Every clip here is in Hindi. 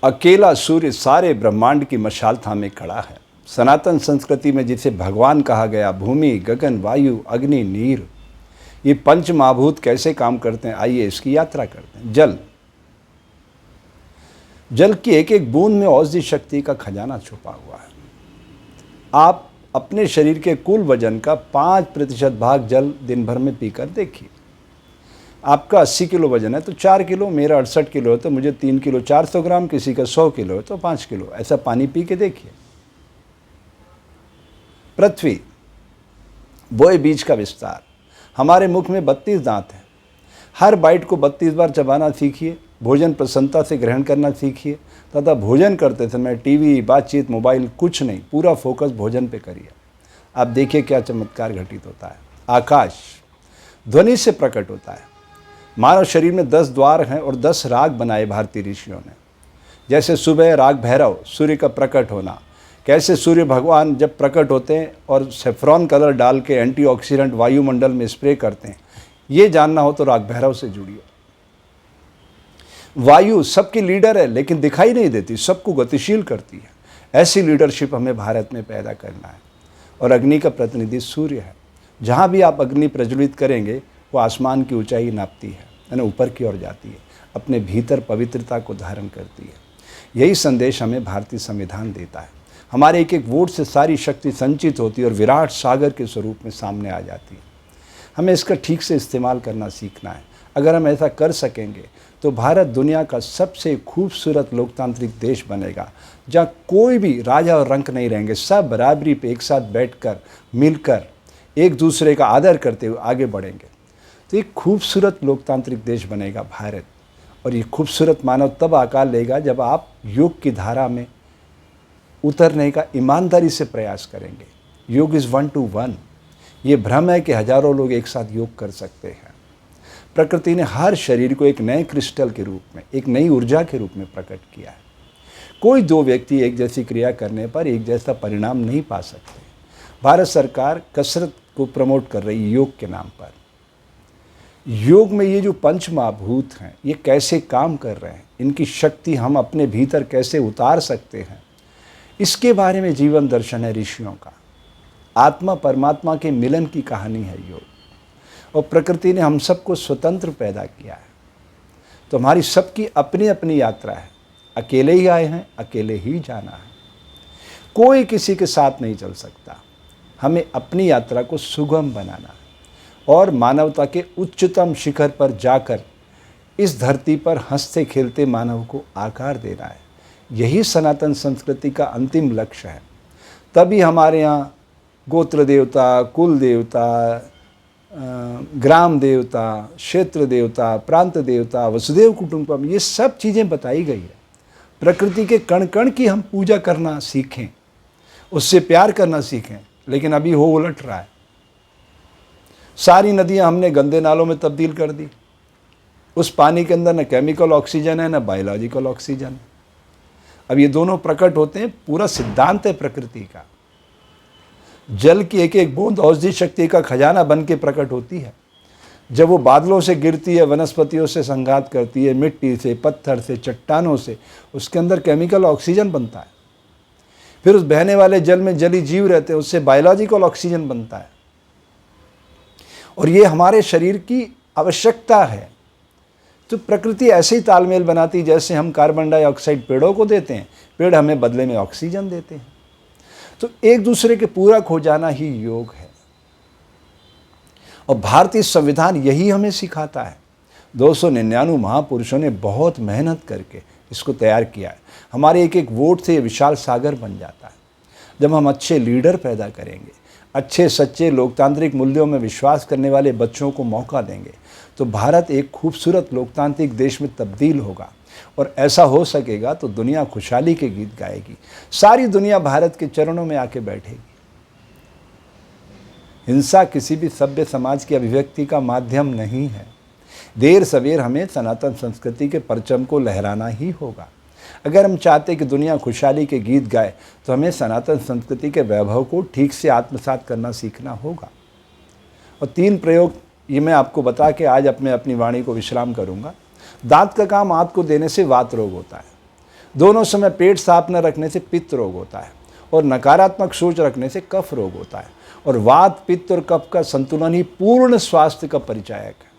अकेला सूर्य सारे ब्रह्मांड की मशाल थामे खड़ा है। सनातन संस्कृति में जिसे भगवान कहा गया, भूमि, गगन, वायु, अग्नि, नीर, ये पंच महाभूत कैसे काम करते हैं, आइए इसकी यात्रा करते हैं। जल की एक एक बूंद में औषधि शक्ति का खजाना छुपा हुआ है। आप अपने शरीर के कुल वजन का 5% भाग जल दिन भर में पीकर देखिए। आपका 80 किलो वजन है तो 4 किलो, मेरा 68 किलो है तो मुझे 3 किलो 400 ग्राम, किसी का 100 किलो है तो 5 किलो, ऐसा पानी पी के देखिए। पृथ्वी, बोए बीज का विस्तार। हमारे मुख में 32 दांत हैं। हर बाइट को 32 बार चबाना सीखिए। भोजन प्रसन्नता से ग्रहण करना सीखिए तथा भोजन करते समय टीवी, बातचीत, मोबाइल कुछ नहीं, पूरा फोकस भोजन पे करिए। आप देखिए क्या चमत्कार घटित होता है। आकाश ध्वनि से प्रकट होता है। मानव शरीर में 10 द्वार हैं और 10 राग बनाए भारतीय ऋषियों ने। जैसे सुबह राग भैरव, सूर्य का प्रकट होना। कैसे सूर्य भगवान जब प्रकट होते हैं और सेफ्रॉन कलर डाल के एंटीऑक्सीडेंट वायुमंडल में स्प्रे करते हैं, ये जानना हो तो राग भैरव से जुड़िए। वायु सबकी लीडर है लेकिन दिखाई नहीं देती, सबको गतिशील करती है। ऐसी लीडरशिप हमें भारत में पैदा करना है। और अग्नि का प्रतिनिधि सूर्य है। जहाँ भी आप अग्नि प्रज्वलित करेंगे वो आसमान की ऊंचाई नापती है, यानी ऊपर की ओर जाती है, अपने भीतर पवित्रता को धारण करती है। यही संदेश हमें भारतीय संविधान देता है। हमारे एक एक वोट से सारी शक्ति संचित होती है और विराट सागर के स्वरूप में सामने आ जाती है। हमें इसका ठीक से इस्तेमाल करना सीखना है। अगर हम ऐसा कर सकेंगे तो भारत दुनिया का सबसे खूबसूरत लोकतांत्रिक देश बनेगा, जहाँ कोई भी राजा और रंक नहीं रहेंगे। सब बराबरी पे एक साथ बैठकर, मिलकर, एक दूसरे का आदर करते हुए आगे बढ़ेंगे। तो एक खूबसूरत लोकतांत्रिक देश बनेगा भारत। और ये खूबसूरत मानव तब आकार लेगा जब आप योग की धारा में उतरने का ईमानदारी से प्रयास करेंगे। योग इज़ 1 to 1। ये भ्रम है कि हजारों लोग एक साथ योग कर सकते हैं। प्रकृति ने हर शरीर को एक नए क्रिस्टल के रूप में, एक नई ऊर्जा के रूप में प्रकट किया है। कोई दो व्यक्ति एक जैसी क्रिया करने पर एक जैसा परिणाम नहीं पा सकते। भारत सरकार कसरत को प्रमोट कर रही है योग के नाम पर। योग में ये जो पंच महाभूत हैं, ये कैसे काम कर रहे हैं, इनकी शक्ति हम अपने भीतर कैसे उतार सकते हैं, इसके बारे में जीवन दर्शन है ऋषियों का। आत्मा परमात्मा के मिलन की कहानी है योग। और प्रकृति ने हम सबको स्वतंत्र पैदा किया है, तो हमारी सबकी अपनी अपनी यात्रा है। अकेले ही आए हैं, अकेले ही जाना है। कोई किसी के साथ नहीं चल सकता। हमें अपनी यात्रा को सुगम बनाना है और मानवता के उच्चतम शिखर पर जाकर इस धरती पर हंसते खेलते मानव को आकार देना है। यही सनातन संस्कृति का अंतिम लक्ष्य है। तभी हमारे यहाँ गोत्र देवता, कुल देवता, ग्राम देवता, क्षेत्र देवता, प्रांत देवता, वसुदेव कुटुंबकम, ये सब चीज़ें बताई गई है। प्रकृति के कण कण की हम पूजा करना सीखें, उससे प्यार करना सीखें। लेकिन अभी हो उलट रहा है। सारी नदियां हमने गंदे नालों में तब्दील कर दी। उस पानी के अंदर न केमिकल ऑक्सीजन है, न बायोलॉजिकल ऑक्सीजन है। अब ये दोनों प्रकट होते हैं, पूरा सिद्धांत है प्रकृति का। जल की एक एक बूंद औषधि शक्ति का खजाना बन के प्रकट होती है। जब वो बादलों से गिरती है, वनस्पतियों से संघात करती है, मिट्टी से, पत्थर से, चट्टानों से, उसके अंदर केमिकल ऑक्सीजन बनता है। फिर उस बहने वाले जल में जली जीव रहते हैं, उससे बायोलॉजिकल ऑक्सीजन बनता है। और ये हमारे शरीर की आवश्यकता है। तो प्रकृति ऐसे ही तालमेल बनाती, जैसे हम कार्बन डाइऑक्साइड पेड़ों को देते हैं, पेड़ हमें बदले में ऑक्सीजन देते हैं। तो एक दूसरे के पूरक हो जाना ही योग है। और भारतीय संविधान यही हमें सिखाता है। 299 महापुरुषों ने बहुत मेहनत करके इसको तैयार किया है। हमारे एक एक वोट से ये विशाल सागर बन जाता है। जब हम अच्छे लीडर पैदा करेंगे, अच्छे सच्चे लोकतांत्रिक मूल्यों में विश्वास करने वाले बच्चों को मौका देंगे, तो भारत एक खूबसूरत लोकतांत्रिक देश में तब्दील होगा। और ऐसा हो सकेगा तो दुनिया खुशहाली के गीत गाएगी। सारी दुनिया भारत के चरणों में आके बैठेगी। हिंसा किसी भी सभ्य समाज की अभिव्यक्ति का माध्यम नहीं है। देर सवेर हमें सनातन संस्कृति के परचम को लहराना ही होगा। अगर हम चाहते कि दुनिया खुशहाली के गीत गाए, तो हमें सनातन संस्कृति के वैभव को ठीक से आत्मसात करना सीखना होगा। और 3 प्रयोग ये मैं आपको बता के आज अपनी वाणी को विश्राम करूंगा। दांत का काम आंत को देने से वात रोग होता है। दोनों समय पेट साफ न रखने से पित्त रोग होता है और नकारात्मक सोच रखने से कफ रोग होता है। और वात, पित्त और कफ का संतुलन ही पूर्ण स्वास्थ्य का परिचायक है।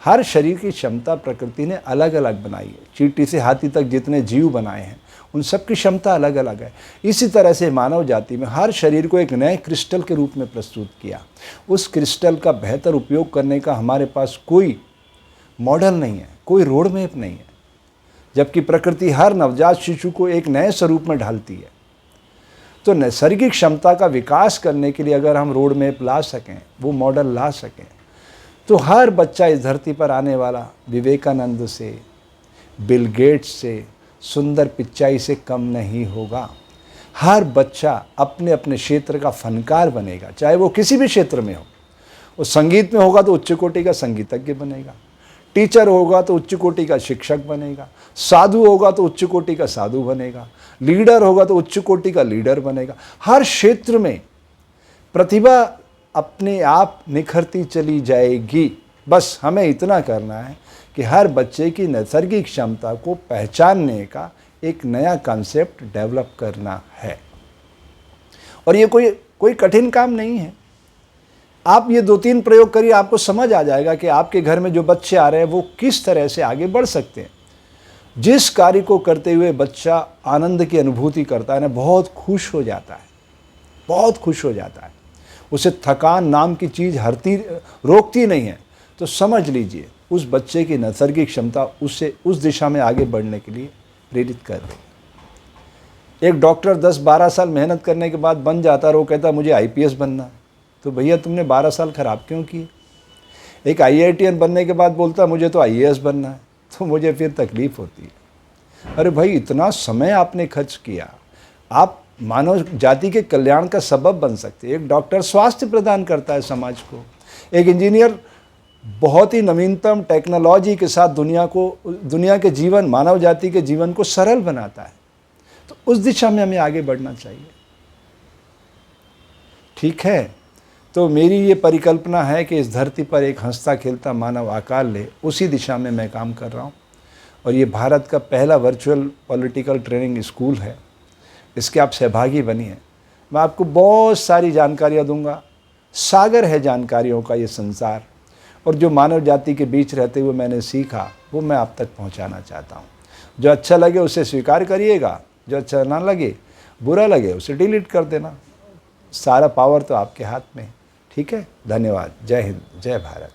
हर शरीर की क्षमता प्रकृति ने अलग अलग बनाई है। चींटी से हाथी तक जितने जीव बनाए हैं उन सब की क्षमता अलग अलग है। इसी तरह से मानव जाति में हर शरीर को एक नए क्रिस्टल के रूप में प्रस्तुत किया। उस क्रिस्टल का बेहतर उपयोग करने का हमारे पास कोई मॉडल नहीं है, कोई रोड मैप नहीं है, जबकि प्रकृति हर नवजात शिशु को एक नए स्वरूप में ढालती है। तो नैसर्गिक क्षमता का विकास करने के लिए अगर हम रोड मैप ला सकें, वो मॉडल ला सकें, तो हर बच्चा इस धरती पर आने वाला विवेकानंद से, बिल गेट्स से, सुंदर पिचाई से कम नहीं होगा। हर बच्चा अपने अपने क्षेत्र का फनकार बनेगा, चाहे वो किसी भी क्षेत्र में हो। वो संगीत में होगा तो उच्च कोटि का संगीतज्ञ बनेगा, टीचर होगा तो उच्च कोटि का शिक्षक बनेगा, साधु होगा तो उच्च कोटि का साधु बनेगा, लीडर होगा तो उच्च कोटि का लीडर बनेगा। हर क्षेत्र में प्रतिभा अपने आप निखरती चली जाएगी। बस हमें इतना करना है कि हर बच्चे की नैसर्गिक क्षमता को पहचानने का एक नया कॉन्सेप्ट डेवलप करना है। और ये कोई कठिन काम नहीं है। आप ये 2-3 प्रयोग करिए, आपको समझ आ जाएगा कि आपके घर में जो बच्चे आ रहे हैं वो किस तरह से आगे बढ़ सकते हैं। जिस कार्य को करते हुए बच्चा आनंद की अनुभूति करता है ना, बहुत खुश हो जाता है, बहुत खुश हो जाता है। उसे थकान नाम की चीज़ रोकती नहीं है। तो समझ लीजिए उस बच्चे की नैसर्गिक क्षमता उसे उस दिशा में आगे बढ़ने के लिए प्रेरित कर रही है। एक डॉक्टर 10-12 साल मेहनत करने के बाद बन जाता है, वो कहता मुझे IPS बनना है। तो भैया तुमने 12 साल खराब क्यों किए? एक IITN बनने के बाद बोलता मुझे तो IAS बनना है, तो मुझे फिर तकलीफ होती है। अरे भाई, इतना समय आपने खर्च किया, आप मानव जाति के कल्याण का सबब बन सकते हैं। एक डॉक्टर स्वास्थ्य प्रदान करता है समाज को, एक इंजीनियर बहुत ही नवीनतम टेक्नोलॉजी के साथ दुनिया के जीवन, मानव जाति के जीवन को सरल बनाता है। तो उस दिशा में हमें आगे बढ़ना चाहिए। ठीक है, तो मेरी ये परिकल्पना है कि इस धरती पर एक हंसता खेलता मानव आकार ले, उसी दिशा में मैं काम कर रहा हूँ। और ये भारत का पहला वर्चुअल पॉलिटिकल ट्रेनिंग स्कूल है। इसके आप सहभागी बनिए। मैं आपको बहुत सारी जानकारियाँ दूंगा। सागर है जानकारियों का ये संसार, और जो मानव जाति के बीच रहते हुए मैंने सीखा वो मैं आप तक पहुंचाना चाहता हूं। जो अच्छा लगे उसे स्वीकार करिएगा, जो अच्छा ना लगे, बुरा लगे, उसे डिलीट कर देना। सारा पावर तो आपके हाथ में है। ठीक है, धन्यवाद। जय हिंद, जय भारत।